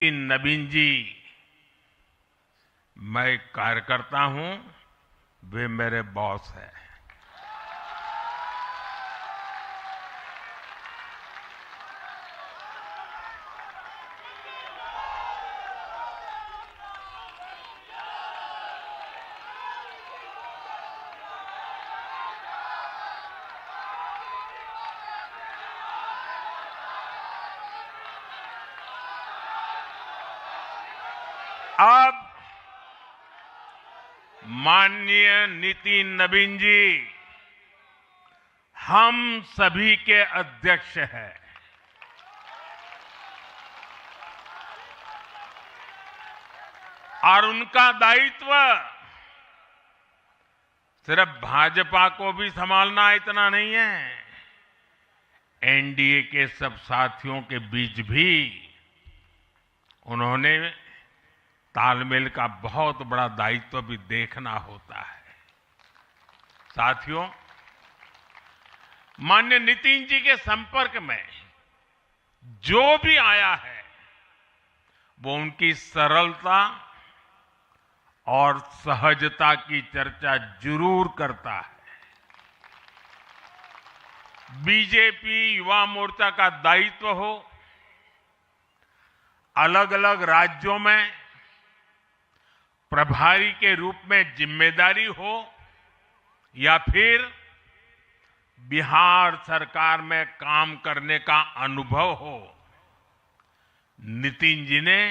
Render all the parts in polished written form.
नवीन जी, मैं कार्यकर्ता हूं, वे मेरे बॉस हैं। अब माननीय नितिन नवीन जी हम सभी के अध्यक्ष हैं। और उनका दायित्व सिर्फ भाजपा को भी संभालना इतना नहीं है, एनडीए के सब साथियों के बीच भी उन्होंने तालमेल का बहुत बड़ा दायित्व भी देखना होता है। साथियों, माननीय नितिन जी के संपर्क में जो भी आया है वो उनकी सरलता और सहजता की चर्चा जरूर करता है। बीजेपी युवा मोर्चा का दायित्व हो, अलग अलग राज्यों में प्रभारी के रूप में जिम्मेदारी हो या फिर बिहार सरकार में काम करने का अनुभव हो, नितिन जी ने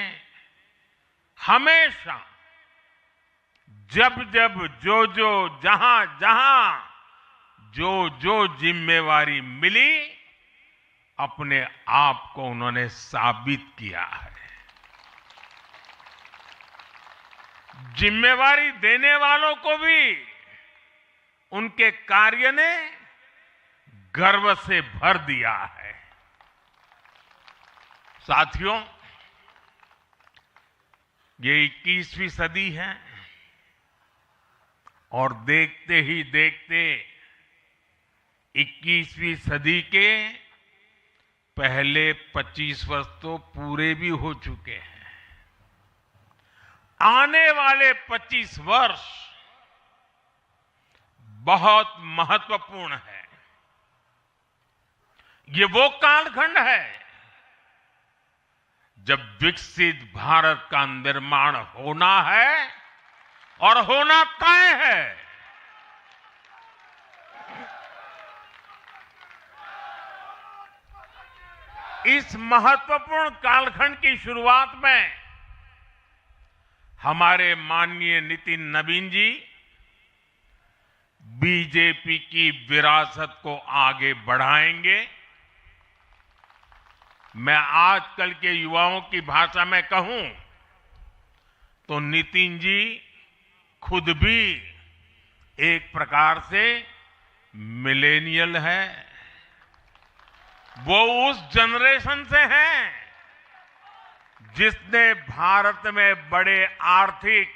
हमेशा जब जब जो जहां जो जिम्मेवारी मिली अपने आप को उन्होंने साबित किया है। जिम्मेवारी देने वालों को भी उनके कार्य ने गर्व से भर दिया है। साथियों, ये 21वीं सदी है और देखते ही देखते 21वीं सदी के पहले 25 वर्ष तो पूरे भी हो चुके हैं। आने वाले 25 वर्ष बहुत महत्वपूर्ण है। ये वो कालखंड है जब विकसित भारत का निर्माण होना है और होना तय है। इस महत्वपूर्ण कालखंड की शुरुआत में हमारे माननीय नितिन नवीन जी बीजेपी की विरासत को आगे बढ़ाएंगे। मैं आजकल के युवाओं की भाषा में कहूं तो नितिन जी खुद भी एक प्रकार से मिलेनियल है। वो उस जनरेशन से हैं जिसने भारत में बड़े आर्थिक,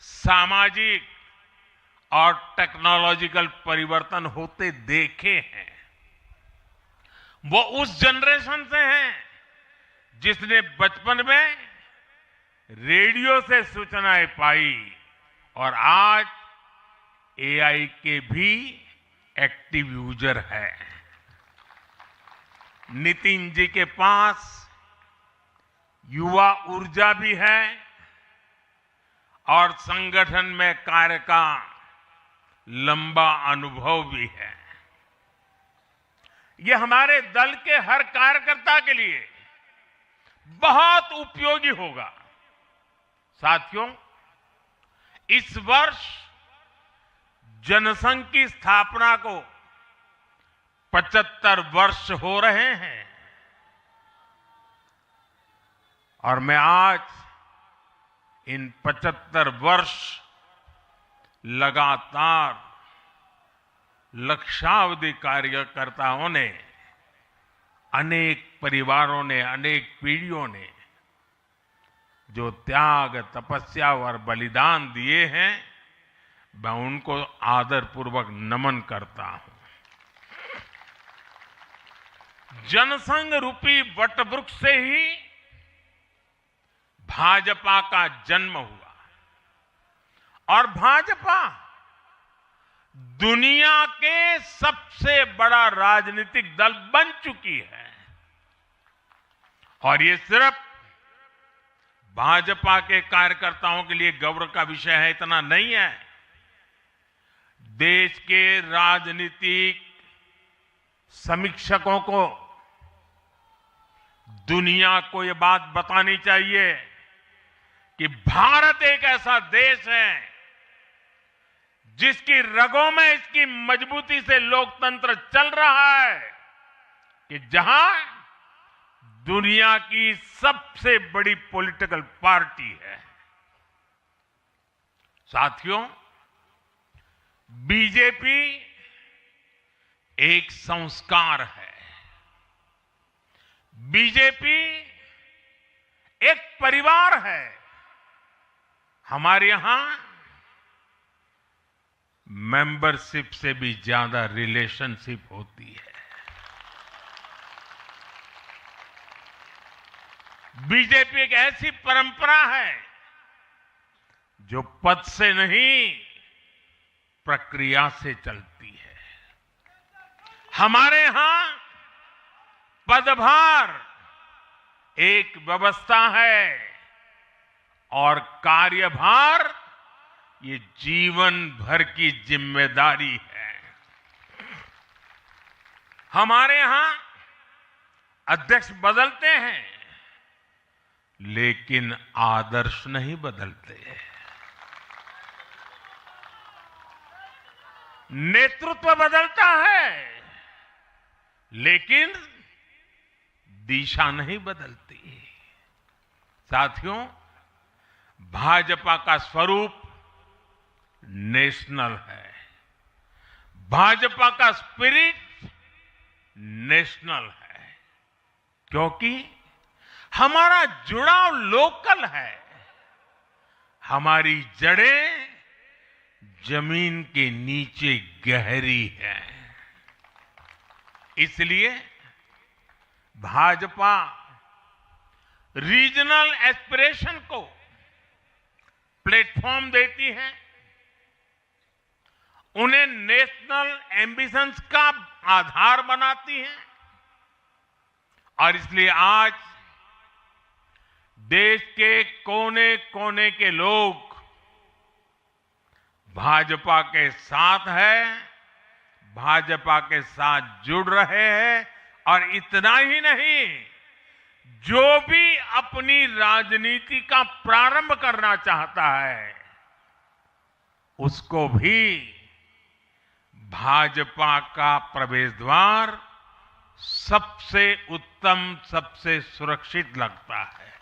सामाजिक और टेक्नोलॉजिकल परिवर्तन होते देखे हैं। वो उस जनरेशन से हैं जिसने बचपन में रेडियो से सूचनाएं पाई और आज एआई के भी एक्टिव यूजर है। नितिन जी के पास युवा ऊर्जा भी है और संगठन में कार्य का लंबा अनुभव भी है। ये हमारे दल के हर कार्यकर्ता के लिए बहुत उपयोगी होगा। साथियों, इस वर्ष जनसंघ की स्थापना को 75 वर्ष हो रहे हैं और मैं आज इन 75 वर्ष लगातार लक्षावधि कार्यकर्ताओं ने, अनेक परिवारों ने, अनेक पीढ़ियों ने जो त्याग, तपस्या और बलिदान दिए हैं, मैं उनको आदरपूर्वक नमन करता हूं। जनसंघ रूपी वटवृक्ष से ही भाजपा का जन्म हुआ और भाजपा दुनिया के सबसे बड़ा राजनीतिक दल बन चुकी है। और ये सिर्फ भाजपा के कार्यकर्ताओं के लिए गौरव का विषय है इतना नहीं है। देश के राजनीतिक समीक्षकों को दुनिया को ये बात बतानी चाहिए कि भारत एक ऐसा देश है जिसकी रगों में इसकी मजबूती से लोकतंत्र चल रहा है, कि जहां दुनिया की सबसे बड़ी पॉलिटिकल पार्टी है। साथियों, बीजेपी एक संस्कार है, बीजेपी एक परिवार है। हमारे यहां मेंबरशिप से भी ज्यादा रिलेशनशिप होती है। बीजेपी एक ऐसी परंपरा है जो पद से नहीं प्रक्रिया से चलती है। हमारे यहां पदभार एक व्यवस्था है और कार्यभार ये जीवन भर की जिम्मेदारी है। हमारे यहां अध्यक्ष बदलते हैं लेकिन आदर्श नहीं बदलते। नेतृत्व बदलता है लेकिन दिशा नहीं बदलती। साथियों, भाजपा का स्वरूप नेशनल है, भाजपा का स्पिरिट नेशनल है, क्योंकि हमारा जुड़ाव लोकल है। हमारी जड़ें जमीन के नीचे गहरी है। इसलिए भाजपा रीजनल एस्पिरेशन को प्लेटफॉर्म देती है, उन्हें नेशनल एम्बिशंस का आधार बनाती है। और इसलिए आज देश के कोने कोने के लोग भाजपा के साथ हैं, भाजपा के साथ जुड़ रहे हैं। और इतना ही नहीं, जो भी अपनी राजनीति का प्रारंभ करना चाहता है उसको भी भाजपा का प्रवेश द्वार सबसे उत्तम, सबसे सुरक्षित लगता है।